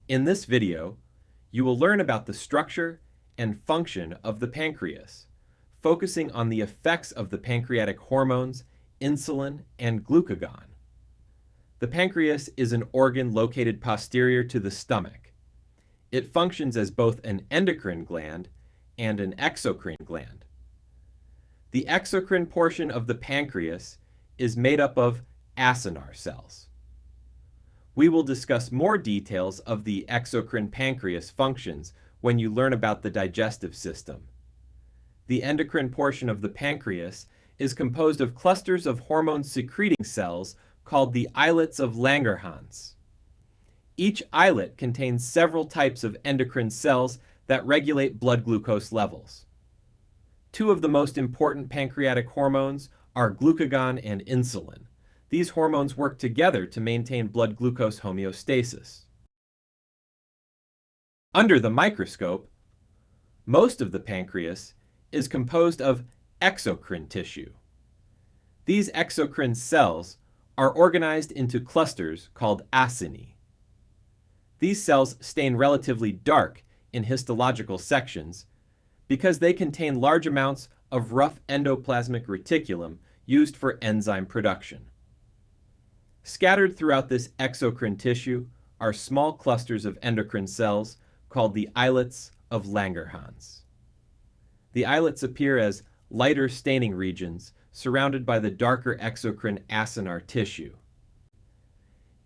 In this video, you will learn about the structure and function of the pancreas, focusing on the effects of the pancreatic hormones, insulin, and glucagon. The pancreas is an organ located posterior to the stomach. It functions as both an endocrine gland and an exocrine gland. The exocrine portion of the pancreas is made up of acinar cells. We will discuss more details of the exocrine pancreas functions when you learn about the digestive system. The endocrine portion of the pancreas is composed of clusters of hormone-secreting cells called the islets of Langerhans. Each islet contains several types of endocrine cells that regulate blood glucose levels. Two of the most important pancreatic hormones are glucagon and insulin. These hormones work together to maintain blood glucose homeostasis. Under the microscope, most of the pancreas is composed of exocrine tissue. These exocrine cells are organized into clusters called acini. These cells stain relatively dark in histological sections because they contain large amounts of rough endoplasmic reticulum used for enzyme production. Scattered throughout this exocrine tissue are small clusters of endocrine cells called the islets of Langerhans. The islets appear as lighter staining regions surrounded by the darker exocrine acinar tissue.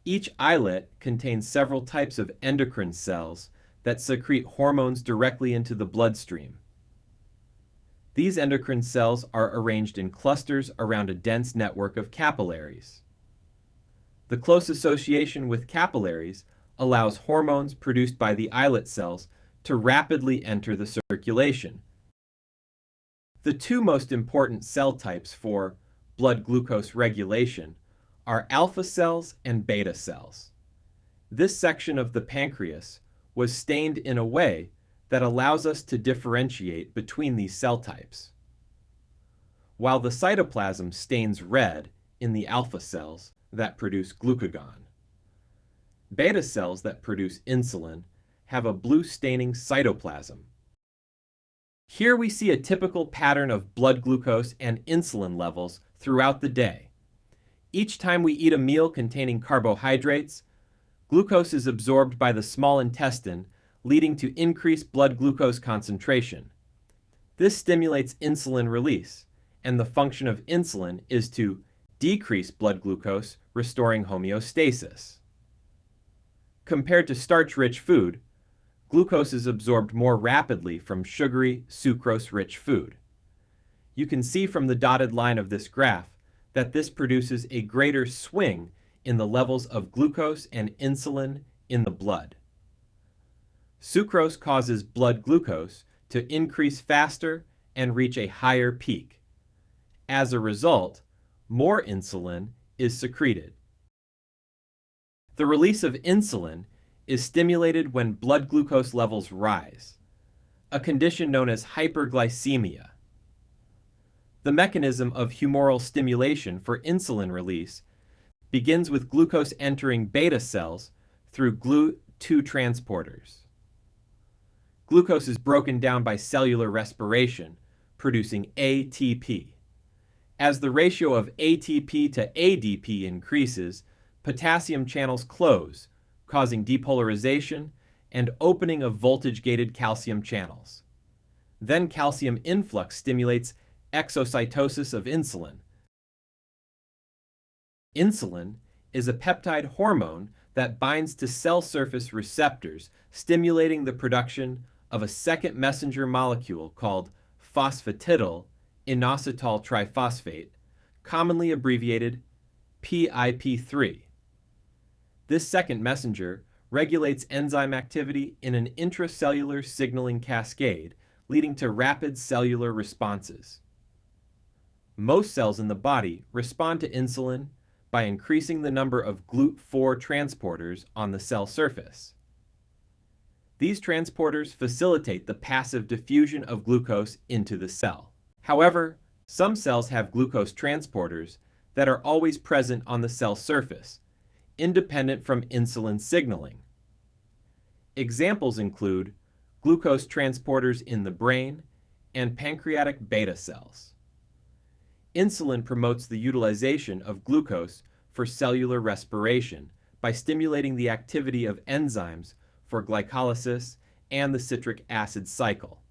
Each islet contains several types of endocrine cells that secrete hormones directly into the bloodstream. These endocrine cells are arranged in clusters around a dense network of capillaries. The close association with capillaries allows hormones produced by the islet cells to rapidly enter the circulation. The two most important cell types for blood glucose regulation are alpha cells and beta cells. This section of the pancreas was stained in a way that allows us to differentiate between these cell types. While the cytoplasm stains red in the alpha cells that produce glucagon, beta cells that produce insulin have a blue staining cytoplasm. Here we see a typical pattern of blood glucose and insulin levels throughout the day. Each time we eat a meal containing carbohydrates, glucose is absorbed by the small intestine, leading to increased blood glucose concentration. This stimulates insulin release, and the function of insulin is to decrease blood glucose, restoring homeostasis. Compared to starch-rich food, glucose is absorbed more rapidly from sugary, sucrose-rich food. You can see from the dotted line of this graph that this produces a greater swing in the levels of glucose and insulin in the blood. Sucrose causes blood glucose to increase faster and reach a higher peak. As a result, more insulin is secreted. The release of insulin is stimulated when blood glucose levels rise, a condition known as hyperglycemia. The mechanism of humoral stimulation for insulin release begins with glucose entering beta cells through GLUT2 transporters. Glucose is broken down by cellular respiration, producing ATP. As the ratio of ATP to ADP increases, potassium channels close, causing depolarization and opening of voltage-gated calcium channels. Then calcium influx stimulates exocytosis of insulin. Insulin is a peptide hormone that binds to cell surface receptors, stimulating the production of a second messenger molecule called phosphatidyl inositol triphosphate, commonly abbreviated PIP3. This second messenger regulates enzyme activity in an intracellular signaling cascade, leading to rapid cellular responses. Most cells in the body respond to insulin by increasing the number of GLUT4 transporters on the cell surface. These transporters facilitate the passive diffusion of glucose into the cell. However, some cells have glucose transporters that are always present on the cell surface, independent from insulin signaling. Examples include glucose transporters in the brain and pancreatic beta cells. Insulin promotes the utilization of glucose for cellular respiration by stimulating the activity of enzymes for glycolysis and the citric acid cycle.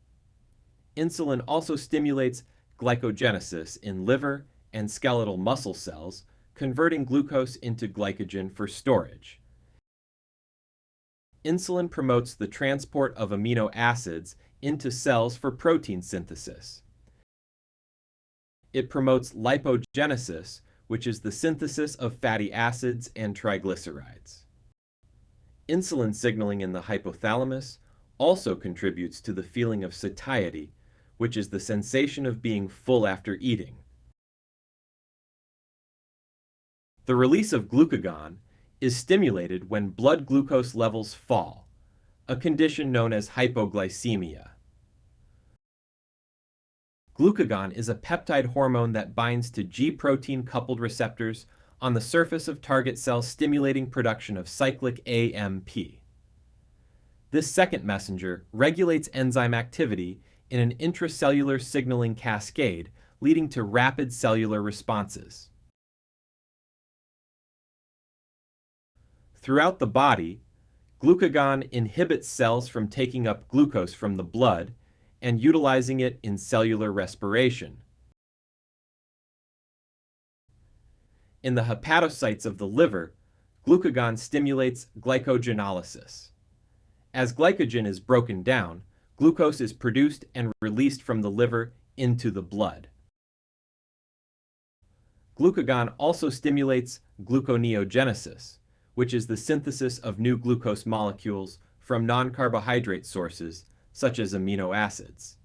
Insulin also stimulates glycogenesis in liver and skeletal muscle cells, converting glucose into glycogen for storage. Insulin promotes the transport of amino acids into cells for protein synthesis. It promotes lipogenesis, which is the synthesis of fatty acids and triglycerides. Insulin signaling in the hypothalamus also contributes to the feeling of satiety, which is the sensation of being full after eating. The release of glucagon is stimulated when blood glucose levels fall, a condition known as hypoglycemia. Glucagon is a peptide hormone that binds to G-protein coupled receptors on the surface of target cells, stimulating production of cyclic AMP. This second messenger regulates enzyme activity in an intracellular signaling cascade, leading to rapid cellular responses. Throughout the body, glucagon inhibits cells from taking up glucose from the blood and utilizing it in cellular respiration. In the hepatocytes of the liver, glucagon stimulates glycogenolysis. As glycogen is broken down, glucose is produced and released from the liver into the blood. Glucagon also stimulates gluconeogenesis, which is the synthesis of new glucose molecules from non-carbohydrate sources, such as amino acids.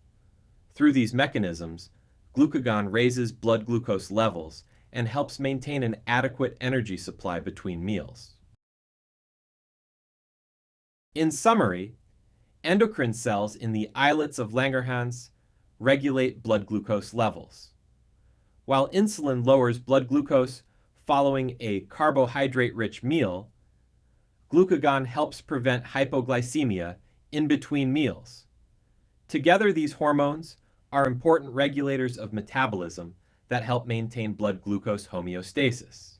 Through these mechanisms, glucagon raises blood glucose levels and helps maintain an adequate energy supply between meals. In summary, endocrine cells in the islets of Langerhans regulate blood glucose levels. While insulin lowers blood glucose following a carbohydrate-rich meal, glucagon helps prevent hypoglycemia in between meals. Together, these hormones are important regulators of metabolism that help maintain blood glucose homeostasis.